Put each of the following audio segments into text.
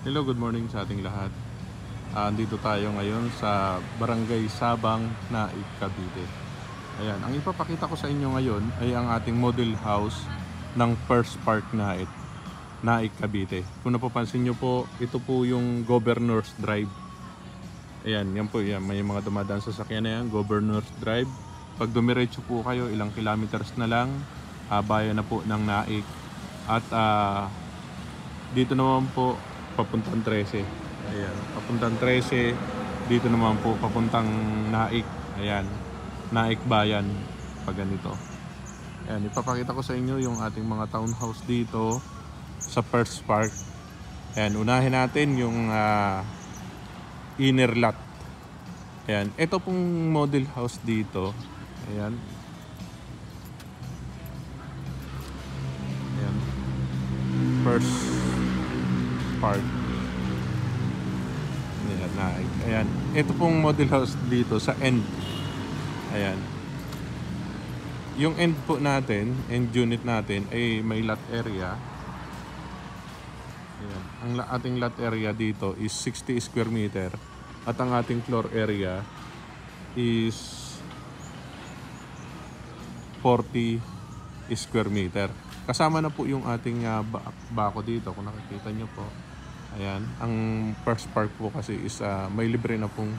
Hello, good morning sa ating lahat. Andito tayo ngayon sa Barangay Sabang, Naik, Cavite. Ayan, ang ipapakita ko sa inyo ngayon ay ang ating model house ng First Park Naik, Naik, Cavite. Kung napapansin nyo po, ito po yung Governor's Drive. Ayan, yan po yan. May mga dumadaan sa sakyan na yan, Governor's Drive. Pag dumiretso po kayo, ilang kilometers na lang, bayan na po ng Naik. At dito naman po papuntang 13. Ayan, papuntang 13. Dito naman po papuntang Naik. Ayan, Naik Bayan. Pag ganito. Ayan, ipapakita ko sa inyo yung ating mga townhouse dito sa First Park. Ayan, unahin natin yung inner lot. Ayan, ito pong model house dito. Ayan. Ayan. First Park. Ayan, Naik. Ayan. Ito pong model house dito sa end. Ayan. Yung end po natin, end unit natin ay may lot area. Ayan. Ang ating lot area dito is 60 square meter at ang ating floor area is 40 square meter. Kasama na po yung ating bako dito kung nakikita nyo po. Ayan, ang First Park po kasi is may libre na pong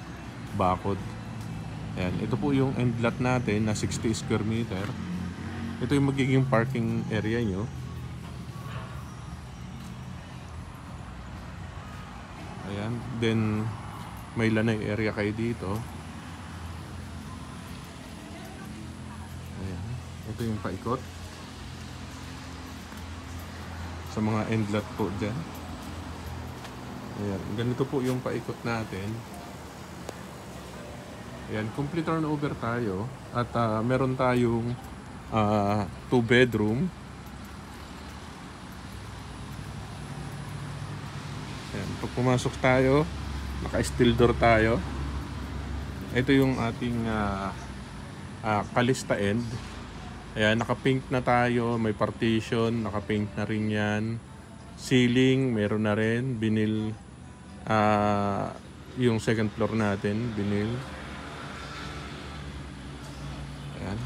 bakod. Ayan, ito po yung end lot natin na 60 square meter. Ito yung magiging parking area nyo. Ayan, then may lanay area kayo dito. Ayan, ito yung paikot sa mga end lot po dyan. Ayan, ganito po yung paikot natin. Ayan, complete turnover tayo. At meron tayong 2 bedroom. Ayan, pag pumasok tayo, naka-steel door tayo. Ito yung ating kalista end. Ayan, naka-pink na tayo. May partition, naka-pink na rin yan. Ceiling, meron na rin. Vinyl. Yung second floor natin, vinyl. Ayan.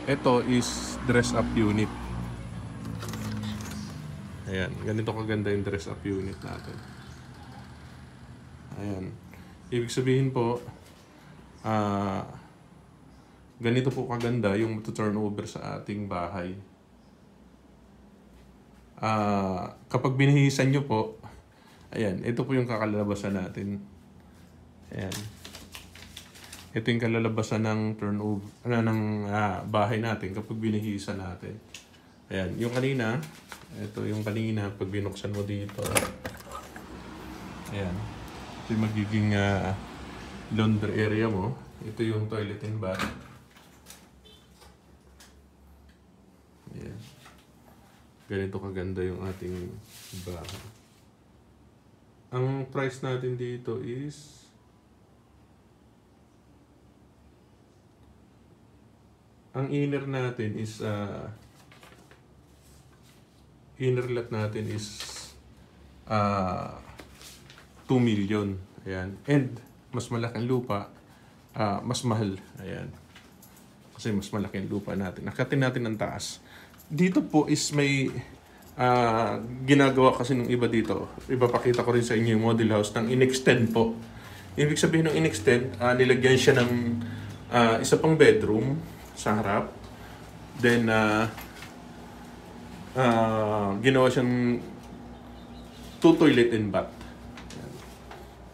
Ito is dress up unit. Ayan, ganito kaganda yung dress up unit natin. Ayan. Ibig sabihin po, ganito po kaganda yung turnover sa ating bahay. Kapag binihisan nyo po, ayan, ito po yung kakalabasan natin. Ayan. Ito yung kalalabasan ng turnover, ng bahay natin kapag binihisan natin. Ayan, yung kanina, ito yung kanina, pag binuksan mo dito. Ayan. Ito yung magiging laundry area mo. Ito yung toilet and bath. Ayan. Ganito kaganda yung ating bahay. Ang price natin dito is ang inner natin is inner lot natin is 2 million. Ayan. And mas malaking lupa, mas mahal. Ayan. Kasi mas malaki ang lupa natin. Nakatin natin ang taas. Dito po is may ginagawa kasi ng iba dito. Ipapakita ko rin sa inyo yung model house ng in-extend po. Ibig sabihin ng in-extend, nilagyan siya ng isa pang bedroom sa harap. Then, ginawa siyang 2 toilet and bath.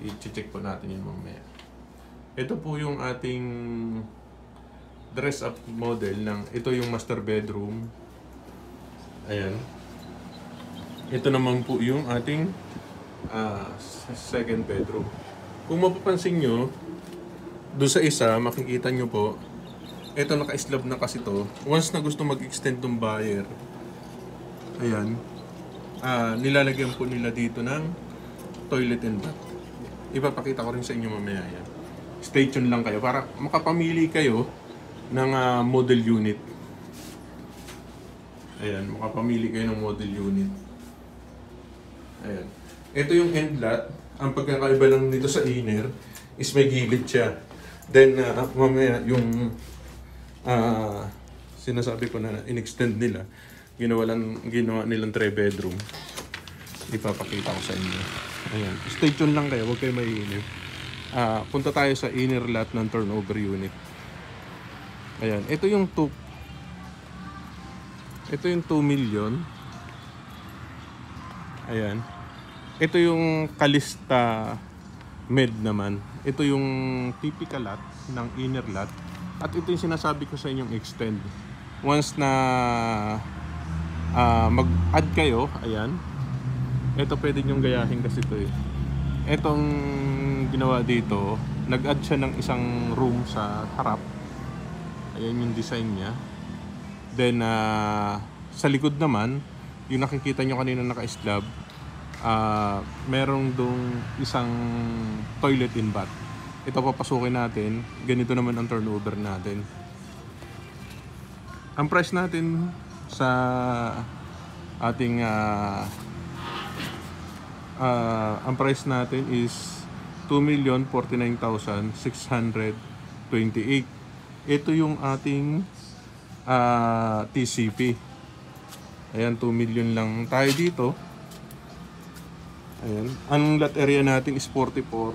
I-check po natin yun mamaya. Ito po yung ating dress up model ng, ito yung master bedroom. Ayan. Ito naman po yung ating second bedroom. Kung mapapansin nyo, doon sa isa, makikita nyo po, ito naka-slab na kasi to. Once na gusto mag-extend tong buyer, ayan, nilalagyan po nila dito ng toilet and bath. Ipapakita ko rin sa inyo mamaya yan. Stay tuned lang kayo para makapamili kayo ng model unit. Ayan, makapamili kayo ng model unit. Ayan. Ito yung end lot. Ang pagkakaiba lang dito sa inner is may gilid siya. Then, mamaya yung sinasabi ko na in-extend nila, ginawa nilang 3 bedroom. Ipapakita ko sa inyo. Ayan. Stay tuned lang kayo, huwag kayo maiinip. Punta tayo sa inner lot ng turnover unit. Ayan. Ito yung 2 million. Ayan. Ito yung Kalista Med naman. Ito yung typical lot ng inner lot. At ito yung sinasabi ko sa inyong extend. Once na mag-add kayo, ayan. Ito pwede nyong gayahin kasi ito eh. Itong ginawa dito, nag-add siya ng isang room sa harap. Ayan yung design niya. Then, sa likod naman, yung nakikita nyo kanina naka-slab, merong dong isang toilet in bath. Ito papasukin natin. Ganito naman ang turnover natin. Ang price natin sa ating ang price natin is 2,049,628. Ito yung ating TCP. Ayan, 2 million lang tayo dito. Ayan. Ang lot area natin is 44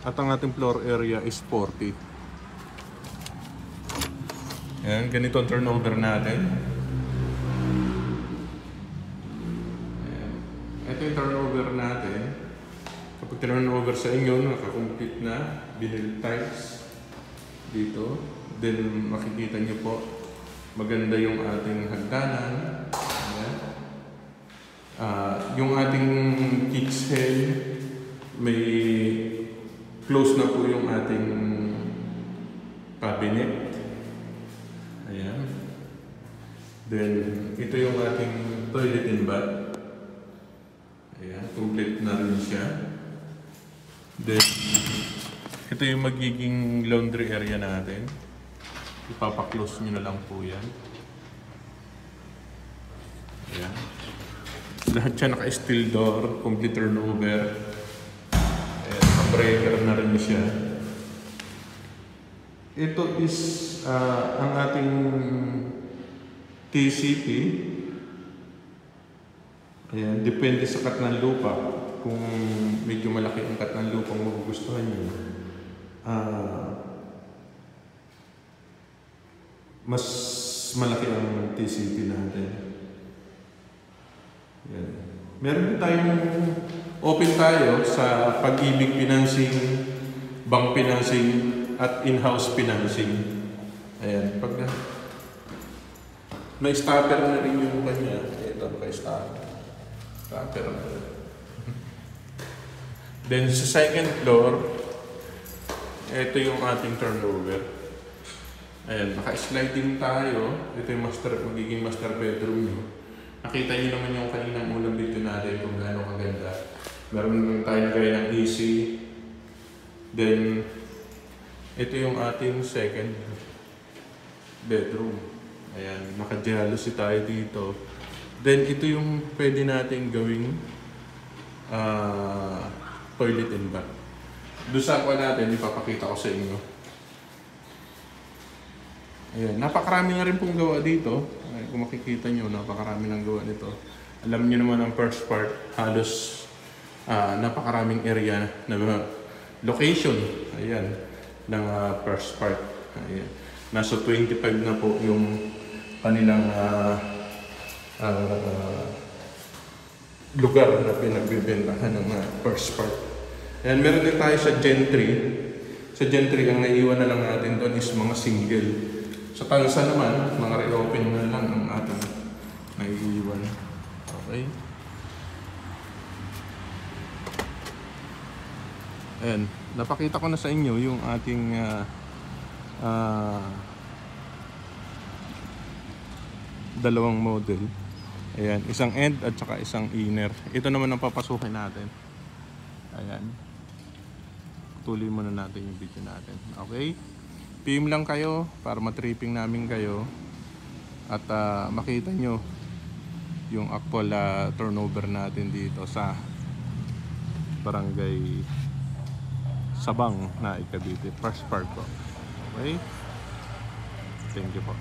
at ang ating floor area is 40. Ayan, ganito ang turnover natin. Ayan. Ito yung turnover natin. Kapag turnover sa inyo, nakakomplete na, binil tiles dito. Then makikita nyo po, maganda yung ating hagdanan. Ayan. Yung ating kitchen, may close na po yung ating cabinet. Ayan. Then, ito yung ating toilet and bath. Ayan, complete na rin siya. Then, ito yung magiging laundry area natin. Ipapaklose nyo na lang po yan. Ayan. Lahat siya naka-steel door, complete turnover. Ayan, naka-breaker na rin siya. Ito is ang ating TCP. Ayan, depende sa cut ng lupa. Kung medyo malaki ang cut ng lupa ang magugustuhan nyo, mas malaki ang TCP natin. Yan. Meron din tayong open tayo sa Pag-ibig Financing, bank financing, at in-house financing. Ayan. Pag may stopper na rin yung kanya. Ito, naka-stopper. Stopper na rin. Then sa second floor, ito yung ating turnover. Ayan, naka-sliding tayo. Ito yung magiging master bedroom nyo. Nakita nyo naman yung kaninang ulam dito natin kung gaano kaganda. Meron tayong gaya ng AC. Then, ito yung ating second bedroom. Ayan, naka-jealousy tayo dito. Then, ito yung pwede natin gawing toilet and bath. Doon sa aqua natin, ipapakita ko sa inyo. Ayan, napakarami na rin pong gawa dito. Ay, kung makikita nyo, napakarami ng gawa nito. Alam nyo naman ang first part, halos napakaraming area na location. Ayan, ng first part. Ayan. Nasa 25 na po yung kanilang lugar na pinagbibentahan ng first part. Ayan, meron din tayo sa Gentry. Sa Gentry, ang naiiwan na lang natin doon is mga single. Sa Tansa naman, mga reopen na lang ang ating naiiwan. Okay. Ayan, napakita ko na sa inyo yung ating dalawang model. Ayan, isang end at saka isang inner. Ito naman ang papasukin natin. Ayan. Tuloy muna natin yung video natin. Okay? PM lang kayo para matripping namin kayo at makita nyo yung actual turnover natin dito sa Barangay Sabang na Cavite. First park po. Okay? Thank you po.